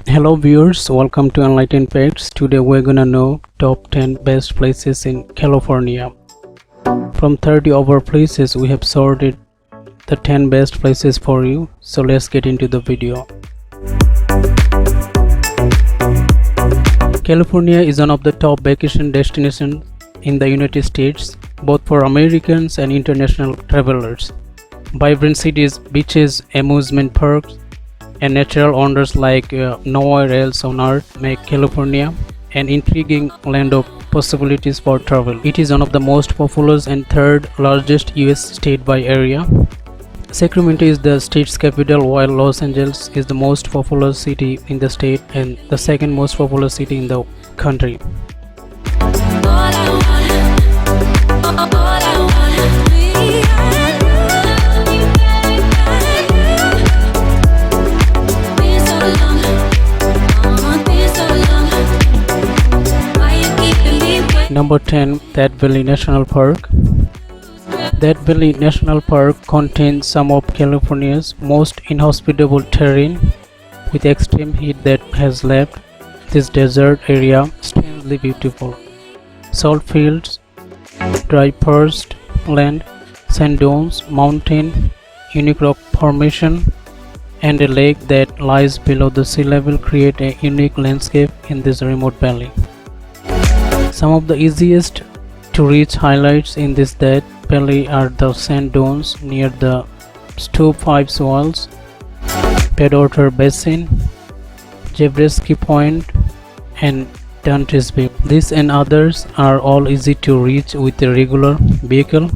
Hello viewers, welcome to Enlighten Facts. Today we're gonna know top 10 best places in California. From 30 of our places, we have sorted the 10 best places for you. So let's get into the video. California is one of the top vacation destinations in the United States, both for Americans and international travelers. Vibrant cities, beaches, amusement parks, and natural wonders like nowhere else on earth make California an intriguing land of possibilities for travel. It is one of the most populous and third largest US state by area. Sacramento is the state's capital, while Los Angeles is the most populous city in the state and the second most populous city in the country. Number 10, Death Valley National Park. Death Valley National Park contains some of California's most inhospitable terrain, with extreme heat that has left this desert area strangely beautiful. Salt fields, dry parched land, sand dunes, mountain, unique rock formation, and a lake that lies below the sea level create a unique landscape in this remote valley. Some of the easiest to reach highlights in this Death Valley are the sand dunes near the Stoop Fives Walls, Badwater Basin, Jabreski Point, and Dante's Bay. These and others are all easy to reach with a regular vehicle.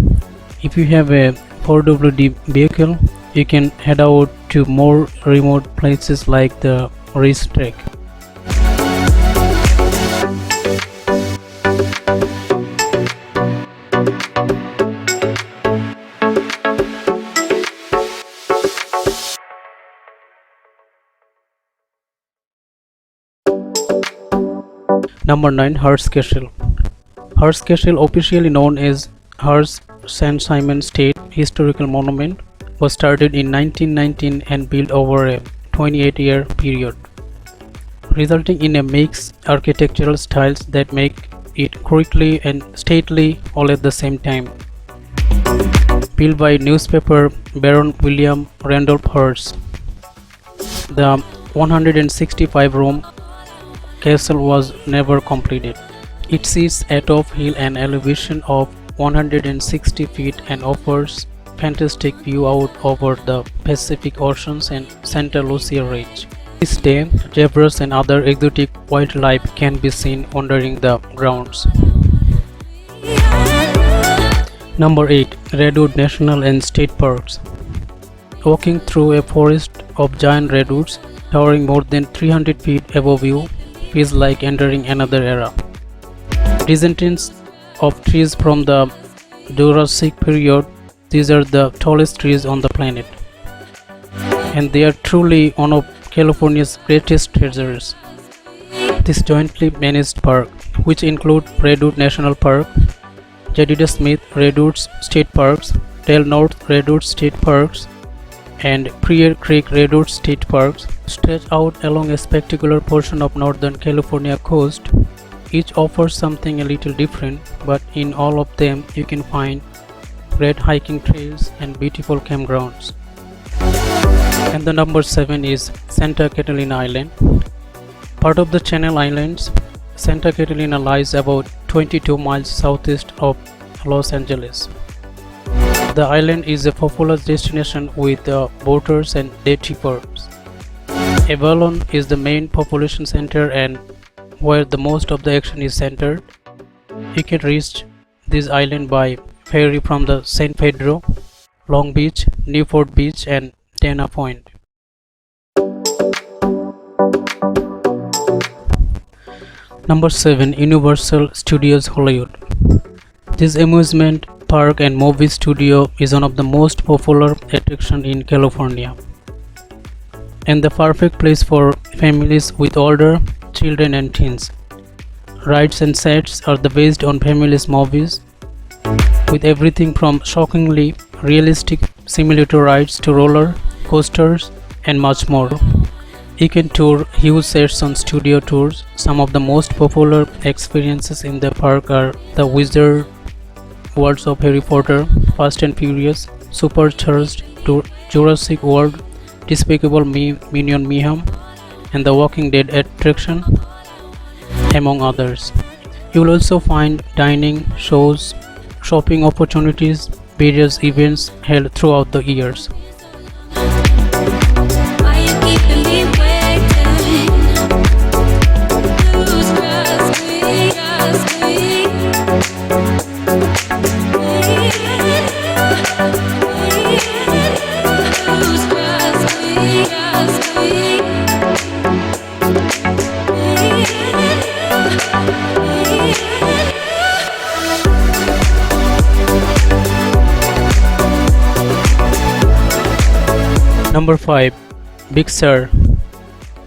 If you have a 4WD vehicle, you can head out to more remote places like the racetrack. Number 9, Hearst Castle. Hearst Castle, officially known as Hearst St. Simon State Historical Monument, was started in 1919 and built over a 28-year period, resulting in a mixed architectural styles that make it quirky and stately all at the same time. Built by newspaper Baron William Randolph Hearst, the 165-room castle was never completed. It sits atop hill an elevation of 160 feet and offers fantastic view out over the Pacific Oceans and Santa Lucia Ridge. This day, zebras and other exotic wildlife can be seen wandering the grounds. Number 8, Redwood National and State Parks. Walking through a forest of giant redwoods towering more than 300 feet above you feels like entering another era. Descendants of trees from the Jurassic period, these are the tallest trees on the planet, and they are truly one of California's greatest treasures. This jointly managed park, which include Redwood National Park, Jedediah Smith Redwoods State Parks, Del Norte Redwoods State Parks, and Prairie Creek Redwood State Parks, stretch out along a spectacular portion of Northern California coast. Each offers something a little different, but in all of them you can find great hiking trails and beautiful campgrounds. And the number 7 is Santa Catalina Island. Part of the Channel Islands, Santa Catalina lies about 22 miles southeast of Los Angeles. The island is a popular destination with boaters and day trippers. Avalon is the main population center and where the most of the action is centered. You can reach this island by ferry from the San Pedro, Long Beach, Newport Beach, and Dana Point. Number 7, Universal Studios Hollywood. This amusement park and movie studio is one of the most popular attractions in California, and the perfect place for families with older children and teens. Rides and sets are based on families' movies, with everything from shockingly realistic simulator rides to roller coasters and much more. You can tour huge sets on studio tours. Some of the most popular experiences in the park are the Wizard Worlds of Harry Potter, Fast and Furious, Supercharged Jurassic World, Despicable Me Minion Mayhem, and the Walking Dead attraction, among others. You will also find dining, shows, shopping opportunities, various events held throughout the years. Why you keeping me waiting? Lose trust me, trust me. Lose trust me, trust me. Number 5. Big Sur.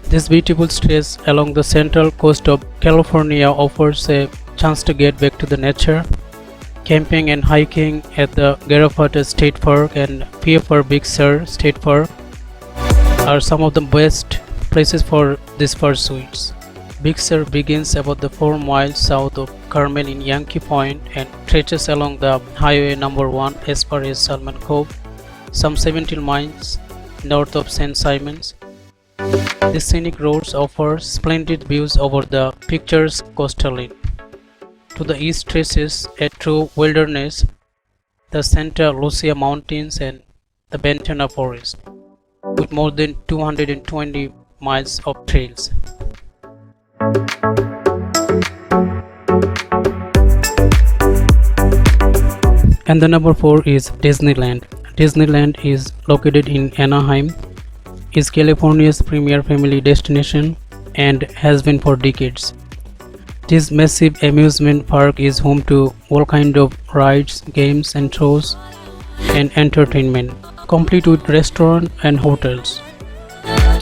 This beautiful stretch along the central coast of California offers a chance to get back to the nature. Camping and hiking at the Garafata State Park and Pfeffer Big Sur State Park are some of the best places for these pursuits. Big Sur begins about the 4 miles south of Carmel in Yankee Point and stretches along the Highway number 1 as far as Salmon Cove, some 17 miles north of St. Simon's. This scenic roads offer splendid views over the picturesque coastline. To the east stretches a true wilderness, the Santa Lucia Mountains and the Bentana Forest, with more than 220 miles of trails. And the number 4 is Disneyland. Disneyland is located in Anaheim, is California's premier family destination and has been for decades. This massive amusement park is home to all kinds of rides, games and shows and entertainment, complete with restaurants and hotels.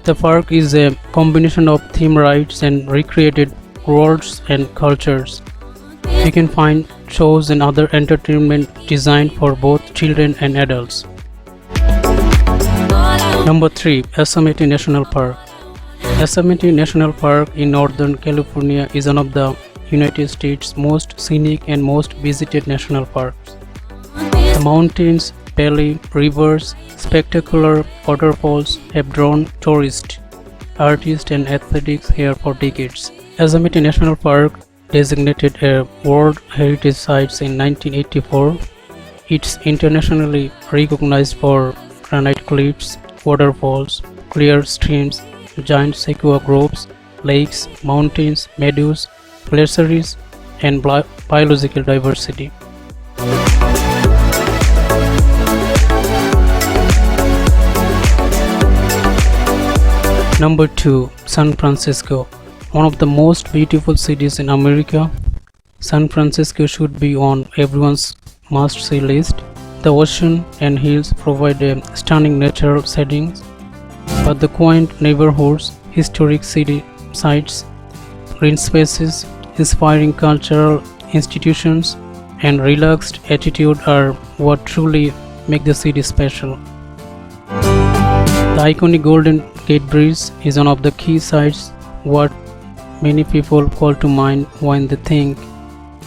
The park is a combination of theme rides and recreated worlds and cultures. You can find shows and other entertainment designed for both children and adults. Number 3. Yosemite National Park. Yosemite National Park in Northern California is one of the United States' most scenic and most visited national parks. The mountains, valley, rivers, spectacular waterfalls have drawn tourists, artists and athletes here for decades. Yosemite National Park, designated a World Heritage Site in 1984, it's internationally recognized for granite cliffs, waterfalls, clear streams, giant sequoia groves, lakes, mountains, meadows, glaciers, and biological diversity. Number 2. San Francisco. One of the most beautiful cities in America, San Francisco should be on everyone's must-see list. The ocean and hills provide a stunning natural settings, but the quaint neighborhoods, historic city sites, green spaces, inspiring cultural institutions, and relaxed attitude are what truly make the city special. The iconic Golden Gate Bridge is one of the key sites what many people call to mind when they think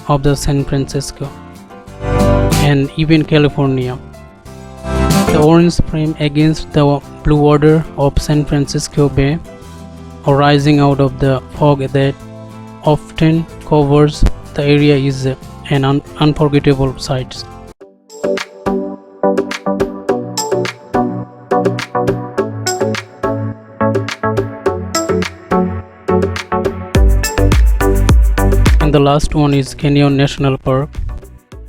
of the San Francisco and even California. The orange frame against the blue water of San Francisco Bay, or rising out of the fog that often covers the area, is an unforgettable sight. And the last one is Canyon National Park,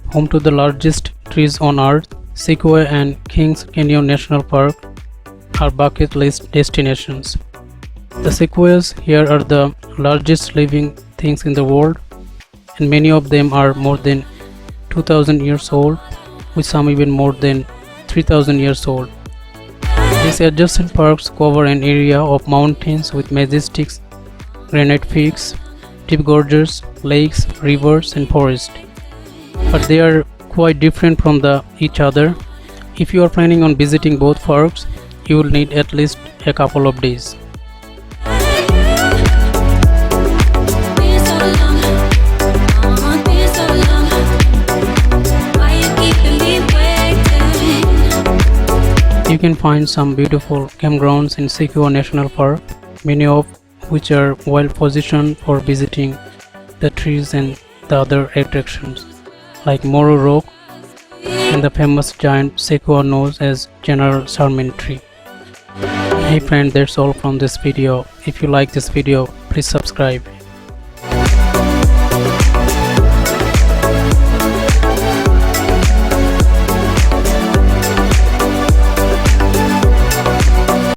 home to the largest trees on earth. Sequoia and Kings Canyon National Park are bucket list destinations. The sequoias here are the largest living things in the world, and many of them are more than 2000 years old, with some even more than 3000 years old. These adjacent parks cover an area of mountains with majestic granite peaks, deep gorges, lakes, rivers and forests, but they are quite different from each other. If you are planning on visiting both parks, you will need at least a couple of days. You can find some beautiful campgrounds in Sequoia National Park, many of which are well positioned for visiting the trees and the other attractions like Moro Rock and the famous giant sequoia known as General Sherman tree. Hey friend, that's all from this video. If you like this video, please subscribe.